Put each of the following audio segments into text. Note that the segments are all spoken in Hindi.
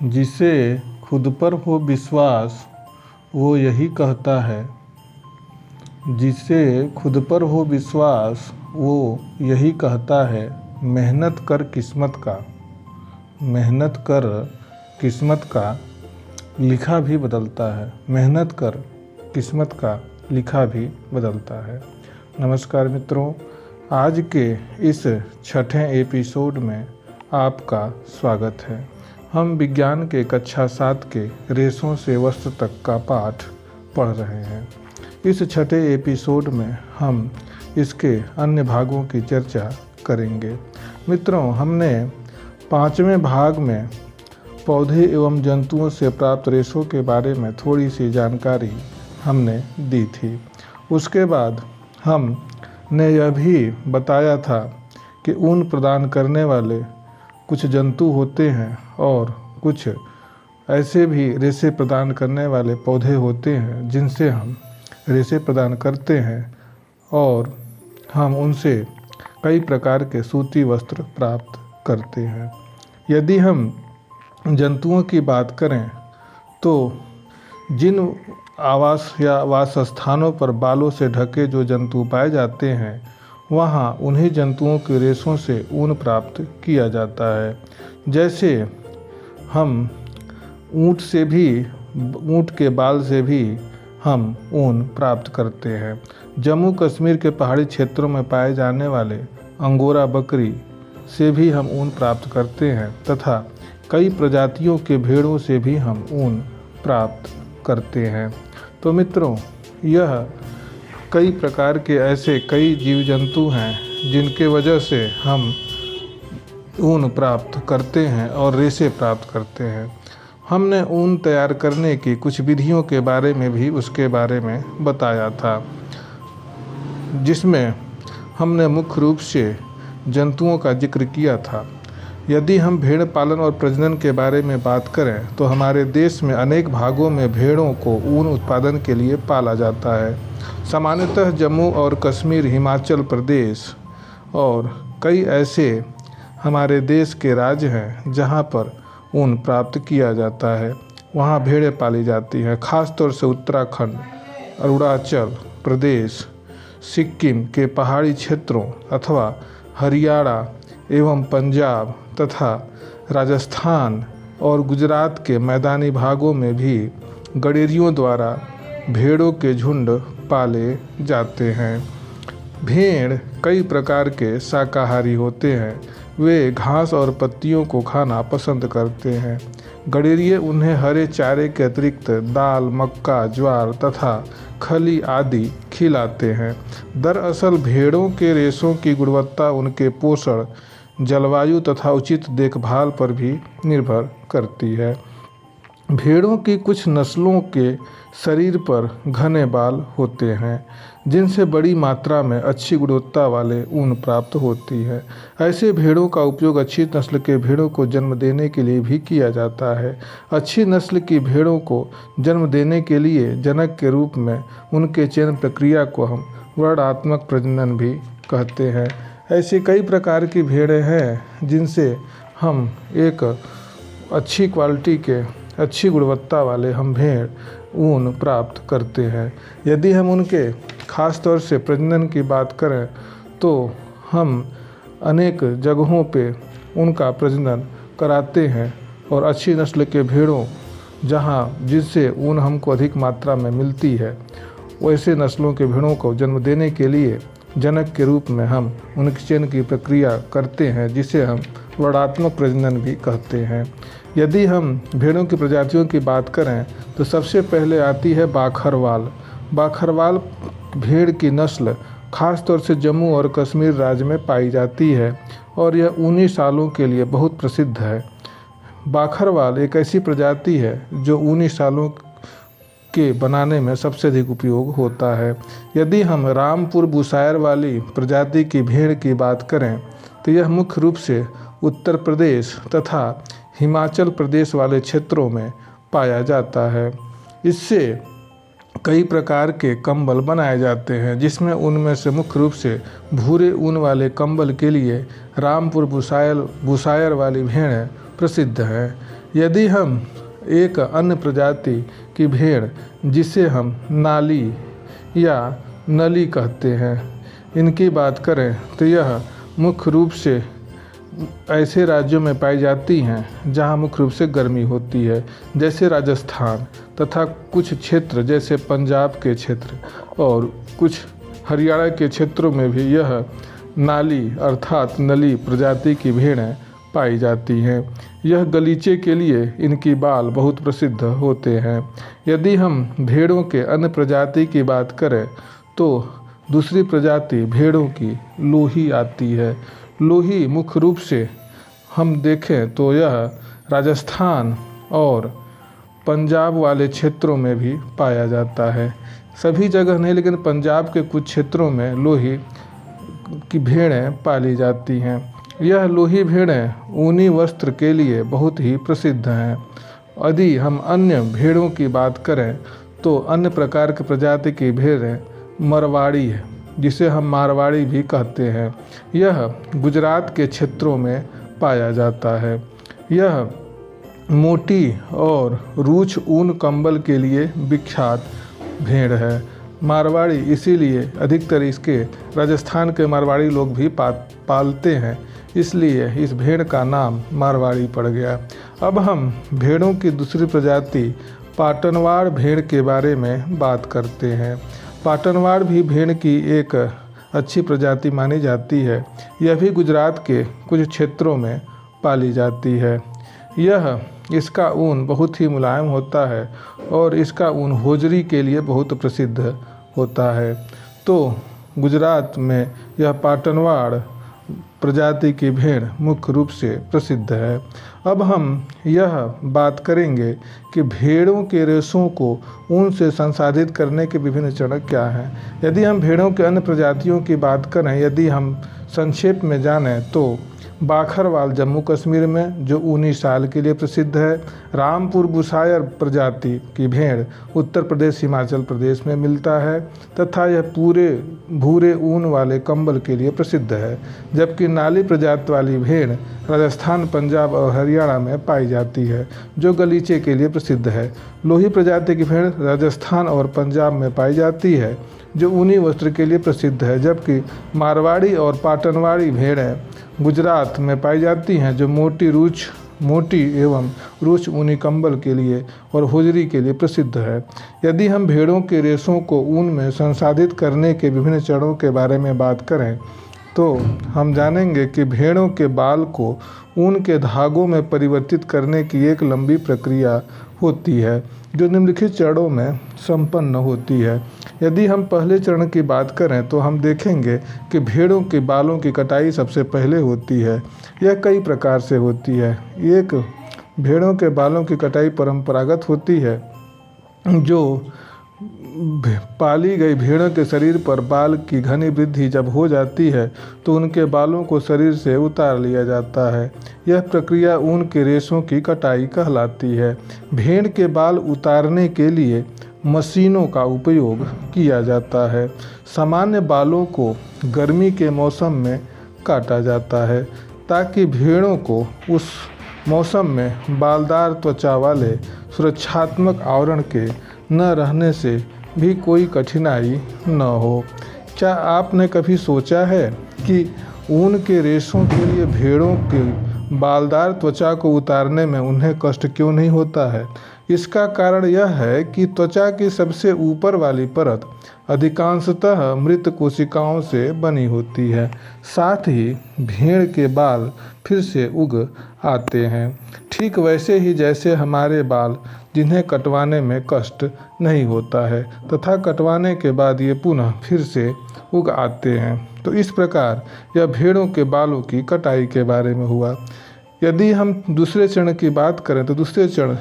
जिसे खुद पर हो विश्वास वो यही कहता है। जिसे खुद पर हो विश्वास वो यही कहता है, मेहनत कर किस्मत का, मेहनत कर किस्मत का लिखा भी बदलता है। मेहनत कर किस्मत का लिखा भी बदलता है। नमस्कार मित्रों, आज के इस छठे एपिसोड में आपका स्वागत है। हम विज्ञान के कक्षा 7 के रेशों से वस्त्र तक का पाठ पढ़ रहे हैं। इस छठे एपिसोड में हम इसके अन्य भागों की चर्चा करेंगे। मित्रों, हमने 5वें भाग में पौधे एवं जंतुओं से प्राप्त रेशों के बारे में थोड़ी सी जानकारी हमने दी थी। उसके बाद हमने यह भी बताया था कि ऊन प्रदान करने वाले कुछ जंतु होते हैं और कुछ ऐसे भी रेशे प्रदान करने वाले पौधे होते हैं जिनसे हम रेशे प्रदान करते हैं और हम उनसे कई प्रकार के सूती वस्त्र प्राप्त करते हैं। यदि हम जंतुओं की बात करें तो जिन आवास या वास स्थानों पर बालों से ढके जो जंतु पाए जाते हैं, वहाँ उन्हीं जंतुओं के रेशों से ऊन प्राप्त किया जाता है। जैसे हम ऊँट के बाल से भी हम ऊन प्राप्त करते हैं। जम्मू कश्मीर के पहाड़ी क्षेत्रों में पाए जाने वाले अंगोरा बकरी से भी हम ऊन प्राप्त करते हैं तथा कई प्रजातियों के भेड़ों से भी हम ऊन प्राप्त करते हैं। तो मित्रों, यह कई प्रकार के ऐसे कई जीव जंतु हैं जिनके वजह से हम ऊन प्राप्त करते हैं और रेशे प्राप्त करते हैं। हमने ऊन तैयार करने की कुछ विधियों के बारे में भी उसके बारे में बताया था, जिसमें हमने मुख्य रूप से जंतुओं का जिक्र किया था। यदि हम भेड़ पालन और प्रजनन के बारे में बात करें तो हमारे देश में अनेक भागों में भेड़ों को ऊन उत्पादन के लिए पाला जाता है। सामान्यतः जम्मू और कश्मीर, हिमाचल प्रदेश और कई ऐसे हमारे देश के राज्य हैं जहां पर ऊन प्राप्त किया जाता है। वहां भेड़ें पाली जाती हैं। ख़ासतौर से उत्तराखंड, अरुणाचल प्रदेश, सिक्किम के पहाड़ी क्षेत्रों अथवा हरियाणा एवं पंजाब तथा राजस्थान और गुजरात के मैदानी भागों में भी गडेरियों द्वारा भेड़ों के झुंड पाले जाते हैं। भेड़ कई प्रकार के शाकाहारी होते हैं। वे घास और पत्तियों को खाना पसंद करते हैं। गडेरिये उन्हें हरे चारे के अतिरिक्त दाल, मक्का, ज्वार तथा खली आदि खिलाते हैं। दरअसल भेड़ों के रेशों की गुणवत्ता उनके पोषण, जलवायु तथा उचित देखभाल पर भी निर्भर करती है। भेड़ों की कुछ नस्लों के शरीर पर घने बाल होते हैं जिनसे बड़ी मात्रा में अच्छी गुणवत्ता वाले ऊन प्राप्त होती है। ऐसे भेड़ों का उपयोग अच्छी नस्ल के भेड़ों को जन्म देने के लिए भी किया जाता है। अच्छी नस्ल की भेड़ों को जन्म देने के लिए जनक के रूप में उनके चयन प्रक्रिया को हम वर्णात्मक प्रजनन भी कहते हैं। ऐसी कई प्रकार की भेड़ें हैं जिनसे हम एक अच्छी क्वालिटी के, अच्छी गुणवत्ता वाले हम भेड़ ऊन प्राप्त करते हैं। यदि हम उनके ख़ास तौर से प्रजनन की बात करें तो हम अनेक जगहों पे उनका प्रजनन कराते हैं और अच्छी नस्ल के भेड़ों जिससे ऊन हमको अधिक मात्रा में मिलती है, वैसे नस्लों के भेड़ों को जन्म देने के लिए जनक के रूप में हम उनके चयन की प्रक्रिया करते हैं, जिसे हम वर्णात्मक प्रजनन भी कहते हैं। यदि हम भेड़ों की प्रजातियों की बात करें तो सबसे पहले आती है बाखरवाल। बाखरवाल भेड़ की नस्ल खास तौर से जम्मू और कश्मीर राज्य में पाई जाती है और यह ऊनी सालों के लिए बहुत प्रसिद्ध है। बाखरवाल एक ऐसी प्रजाति है जो ऊनी सालों के बनाने में सबसे अधिक उपयोग होता है। यदि हम रामपुर बुसायर वाली प्रजाति की भेड़ की बात करें तो यह मुख्य रूप से उत्तर प्रदेश तथा हिमाचल प्रदेश वाले क्षेत्रों में पाया जाता है। इससे कई प्रकार के कंबल बनाए जाते हैं, जिसमें उनमें से मुख्य रूप से भूरे ऊन वाले कंबल के लिए रामपुर बुसायर वाली भेड़ें प्रसिद्ध हैं। यदि हम एक अन्य प्रजाति की भेड़, जिसे हम नाली या नली कहते हैं, इनकी बात करें तो यह मुख्य रूप से ऐसे राज्यों में पाई जाती हैं जहां मुख्य रूप से गर्मी होती है, जैसे राजस्थान तथा कुछ क्षेत्र जैसे पंजाब के क्षेत्र और कुछ हरियाणा के क्षेत्रों में भी यह नाली अर्थात नली प्रजाति की भेड़ें पाई जाती हैं। यह गलीचे के लिए इनकी बाल बहुत प्रसिद्ध होते हैं। यदि हम भेड़ों के अन्य प्रजाति की बात करें तो दूसरी प्रजाति भेड़ों की लोही आती है। लोही मुख्य रूप से हम देखें तो यह राजस्थान और पंजाब वाले क्षेत्रों में भी पाया जाता है। सभी जगह नहीं, लेकिन पंजाब के कुछ क्षेत्रों में लोही की भेड़ें पाली जाती हैं। यह लोही भेड़ें ऊनी वस्त्र के लिए बहुत ही प्रसिद्ध हैं। यदि हम अन्य भेड़ों की बात करें तो अन्य प्रकार के प्रजाति की भेड़ें मारवाड़ी है, जिसे हम मारवाड़ी भी कहते हैं। यह गुजरात के क्षेत्रों में पाया जाता है। यह मोटी और रूछ ऊन कंबल के लिए विख्यात भेड़ है। मारवाड़ी इसीलिए अधिकतर इसके राजस्थान के मारवाड़ी लोग भी पालते हैं, इसलिए इस भेड़ का नाम मारवाड़ी पड़ गया। अब हम भेड़ों की दूसरी प्रजाति पाटनवाड़ भेड़ के बारे में बात करते हैं। पाटनवाड़ भी भेड़ की एक अच्छी प्रजाति मानी जाती है। यह भी गुजरात के कुछ क्षेत्रों में पाली जाती है। इसका ऊन बहुत ही मुलायम होता है और इसका ऊन होजरी के लिए बहुत प्रसिद्ध होता है। तो गुजरात में यह पाटनवाड़ प्रजाति की भेड़ मुख्य रूप से प्रसिद्ध है। अब हम यह बात करेंगे कि भेड़ों के रेशों को ऊन से संसाधित करने के विभिन्न चरण क्या हैं। यदि हम भेड़ों के अन्य प्रजातियों की बात करें, यदि हम संक्षेप में जानें तो बाखरवाल जम्मू कश्मीर में जो ऊनी शाल के लिए प्रसिद्ध है। रामपुर बुशायर प्रजाति की भेड़ उत्तर प्रदेश हिमाचल प्रदेश में मिलता है तथा यह पूरे भूरे ऊन वाले कंबल के लिए प्रसिद्ध है। जबकि नाली प्रजाति वाली भेड़ राजस्थान, पंजाब और हरियाणा में पाई जाती है, जो गलीचे के लिए प्रसिद्ध है। लोही प्रजाति की भेड़ राजस्थान और पंजाब में पाई जाती है, जो ऊनी वस्त्र के लिए प्रसिद्ध है। जबकि मारवाड़ी और पाटनवाड़ी भेड़ें गुजरात में पाई जाती हैं, जो मोटी एवं रूछ ऊनी कंबल के लिए और होजरी के लिए प्रसिद्ध है। यदि हम भेड़ों के रेशों को ऊन में संसाधित करने के विभिन्न चरणों के बारे में बात करें तो हम जानेंगे कि भेड़ों के बाल को ऊन के धागों में परिवर्तित करने की एक लंबी प्रक्रिया होती है, जो निम्नलिखित चरणों में संपन्न होती है। यदि हम पहले चरण की बात करें तो हम देखेंगे कि भेड़ों के बालों की कटाई सबसे पहले होती है। यह कई प्रकार से होती है। एक, भेड़ों के बालों की कटाई परंपरागत होती है, जो पाली गई भेड़ों के शरीर पर बाल की घनी वृद्धि जब हो जाती है तो उनके बालों को शरीर से उतार लिया जाता है। यह प्रक्रिया ऊन के रेशों की कटाई कहलाती है। भेड़ के बाल उतारने के लिए मशीनों का उपयोग किया जाता है। सामान्य बालों को गर्मी के मौसम में काटा जाता है ताकि भेड़ों को उस मौसम में बालदार त्वचा वाले सुरक्षात्मक आवरण के न रहने से भी कोई कठिनाई न हो। क्या आपने कभी सोचा है कि ऊन के रेशों के लिए भेड़ों के बालदार त्वचा को उतारने में उन्हें कष्ट क्यों नहीं होता है? इसका कारण यह है कि त्वचा की सबसे ऊपर वाली परत अधिकांशतः मृत कोशिकाओं से बनी होती है। साथ ही भेड़ के बाल फिर से उग आते हैं, ठीक वैसे ही जैसे हमारे बाल, जिन्हें कटवाने में कष्ट नहीं होता है तथा कटवाने के बाद ये पुनः फिर से उग आते हैं। तो इस प्रकार यह भेड़ों के बालों की कटाई के बारे में हुआ। यदि हम दूसरे चरण की बात करें तो दूसरे चरण,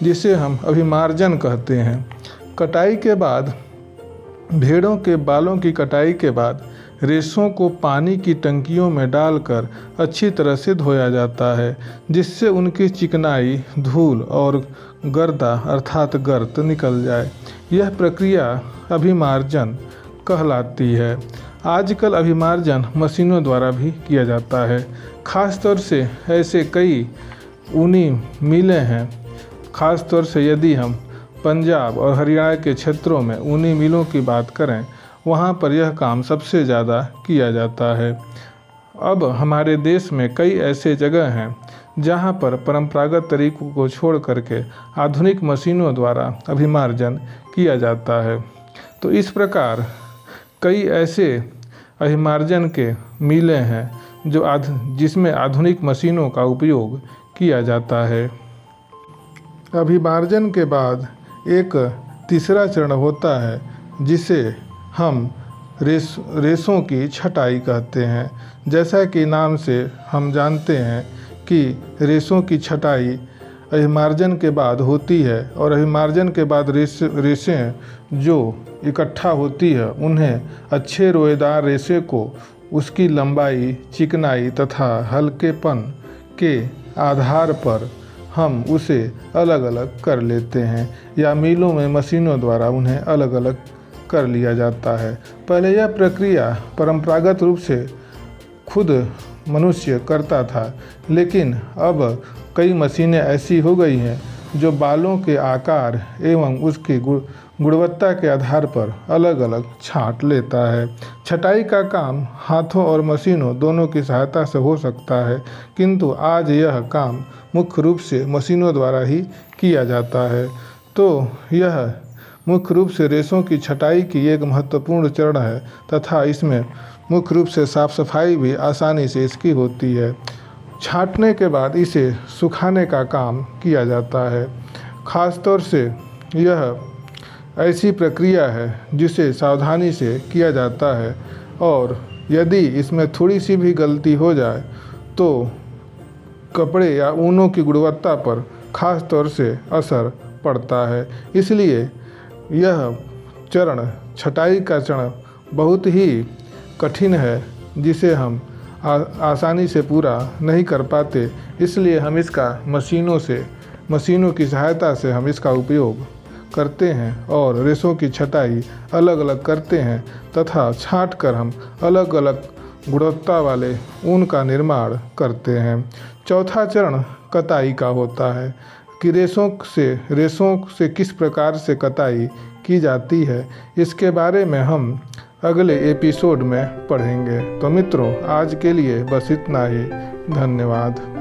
जिसे हम अभिमार्जन कहते हैं, कटाई के बाद भेड़ों के बालों की कटाई के बाद रेशों को पानी की टंकियों में डालकर अच्छी तरह से धोया जाता है, जिससे उनकी चिकनाई, धूल और गर्दा अर्थात गर्त निकल जाए। यह प्रक्रिया अभिमार्जन कहलाती है। आजकल अभिमार्जन मशीनों द्वारा भी किया जाता है। खासतौर से ऐसे कई ऊनी मिलें हैं। ख़ास तौर से यदि हम पंजाब और हरियाणा के क्षेत्रों में ऊनी मिलों की बात करें, वहाँ पर यह काम सबसे ज़्यादा किया जाता है। अब हमारे देश में कई ऐसे जगह हैं जहाँ पर परंपरागत तरीकों को छोड़ करके आधुनिक मशीनों द्वारा अभिमार्जन किया जाता है। तो इस प्रकार कई ऐसे अभिमार्जन के मिलें हैं जिसमें आधुनिक मशीनों का उपयोग किया जाता है। अभिमार्जन के बाद एक तीसरा चरण होता है जिसे हम रेशों की छटाई कहते हैं। जैसा कि नाम से हम जानते हैं कि रेशों की छटाई अभिमार्जन के बाद होती है और अभिमार्जन के बाद रेशें जो इकट्ठा होती है उन्हें अच्छे रोएदार रेशे को उसकी लंबाई, चिकनाई तथा हल्केपन के आधार पर हम उसे अलग अलग कर लेते हैं या मिलों में मशीनों द्वारा उन्हें अलग अलग कर लिया जाता है। पहले यह प्रक्रिया परंपरागत रूप से खुद मनुष्य करता था, लेकिन अब कई मशीनें ऐसी हो गई हैं जो बालों के आकार एवं उसकी गुणवत्ता के आधार पर अलग अलग छांट लेता है। छटाई का काम हाथों और मशीनों दोनों की सहायता से हो सकता है, किंतु आज यह काम मुख्य रूप से मशीनों द्वारा ही किया जाता है। तो यह मुख्य रूप से रेशों की छटाई की एक महत्वपूर्ण चरण है तथा इसमें मुख्य रूप से साफ सफाई भी आसानी से इसकी होती है। छाँटने के बाद इसे सुखाने का काम किया जाता है। ख़ास तौर से यह ऐसी प्रक्रिया है जिसे सावधानी से किया जाता है और यदि इसमें थोड़ी सी भी गलती हो जाए तो कपड़े या ऊनों की गुणवत्ता पर ख़ास तौर से असर पड़ता है। इसलिए यह चरण, छटाई का चरण बहुत ही कठिन है जिसे हम आसानी से पूरा नहीं कर पाते। इसलिए हम इसका मशीनों की सहायता से हम इसका उपयोग करते हैं और रेशों की छटाई अलग अलग करते हैं तथा छाँट कर हम अलग अलग गुणवत्ता वाले ऊन का निर्माण करते हैं। चौथा चरण कताई का होता है कि रेशों से किस प्रकार से कताई की जाती है, इसके बारे में हम अगले एपिसोड में पढ़ेंगे। तो मित्रों, आज के लिए बस इतना ही। धन्यवाद।